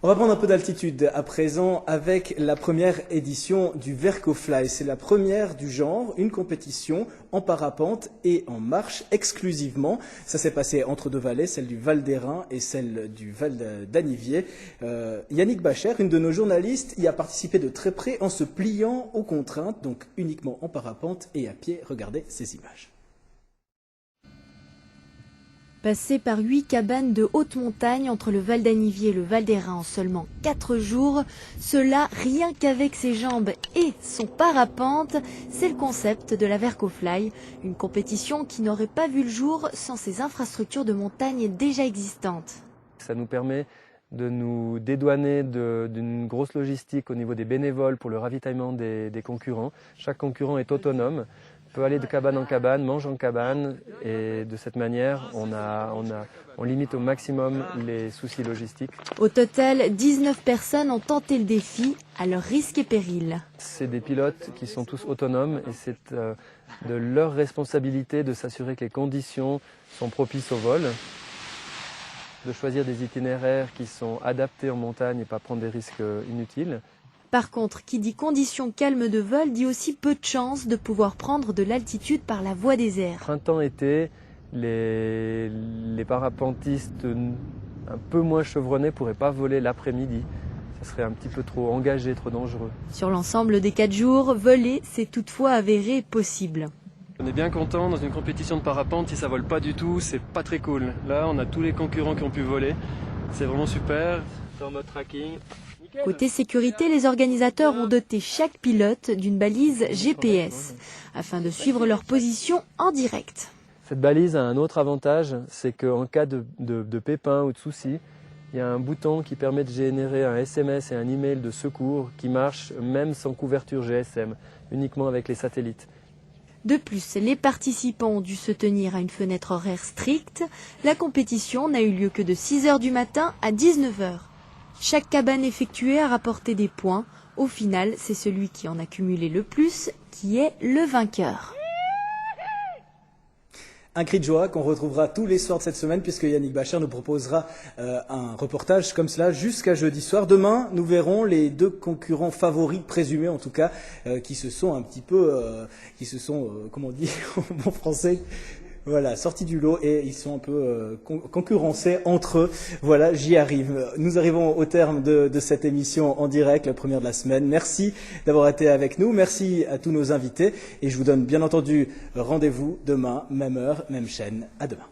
On va prendre un peu d'altitude à présent avec la première édition du Vercofly. C'est la première du genre, une compétition en parapente et en marche exclusivement. Ça s'est passé entre deux vallées, celle du Val d'Airain et celle du Val d'Anivier. Yannick Bacher, une de nos journalistes, y a participé de très près en se pliant aux contraintes, donc uniquement en parapente et à pied. Regardez ces images. Passer par 8 cabanes de haute montagne entre le Val d'Anivier et le Val d'Airain en seulement 4 jours, cela rien qu'avec ses jambes et son parapente, c'est le concept de la Vercofly, une compétition qui n'aurait pas vu le jour sans ses infrastructures de montagne déjà existantes. Ça nous permet de nous dédouaner d'une grosse logistique au niveau des bénévoles pour le ravitaillement des concurrents. Chaque concurrent est autonome, peut aller de cabane en cabane, mange en cabane et de cette manière on limite au maximum les soucis logistiques. Au total, 19 personnes ont tenté le défi à leur risque et péril. C'est des pilotes qui sont tous autonomes et c'est de leur responsabilité de s'assurer que les conditions sont propices au vol, de choisir des itinéraires qui sont adaptés en montagne et pas prendre des risques inutiles. Par contre, qui dit conditions calmes de vol dit aussi peu de chances de pouvoir prendre de l'altitude par la voie des airs. Printemps-été, les parapentistes un peu moins chevronnés ne pourraient pas voler l'après-midi. Ça serait un petit peu trop engagé, trop dangereux. Sur l'ensemble des 4 jours, voler s'est toutefois avéré possible. On est bien content dans une compétition de parapente, si ça vole pas du tout, c'est pas très cool. Là, on a tous les concurrents qui ont pu voler. C'est vraiment super. C'est en mode tracking. Côté sécurité, les organisateurs ont doté chaque pilote d'une balise GPS afin de suivre leur position en direct. Cette balise a un autre avantage, c'est qu'en cas de pépin ou de soucis, il y a un bouton qui permet de générer un SMS et un email de secours qui marche même sans couverture GSM, uniquement avec les satellites. De plus, les participants ont dû se tenir à une fenêtre horaire stricte. La compétition n'a eu lieu que de 6 h du matin à 19 h. Chaque cabane effectuée a rapporté des points. Au final, c'est celui qui en a cumulé le plus qui est le vainqueur. Un cri de joie qu'on retrouvera tous les soirs de cette semaine puisque Yannick Bacher nous proposera un reportage comme cela jusqu'à jeudi soir. Demain, nous verrons les deux concurrents favoris, présumés en tout cas, qui se sont un petit peu, comment on dit en bon français, voilà, sortis du lot et ils sont un peu concurrencés entre eux. Voilà, j'y arrive. Nous arrivons au terme de cette émission en direct, la première de la semaine. Merci d'avoir été avec nous. Merci à tous nos invités. Et je vous donne bien entendu rendez-vous demain, même heure, même chaîne. À demain.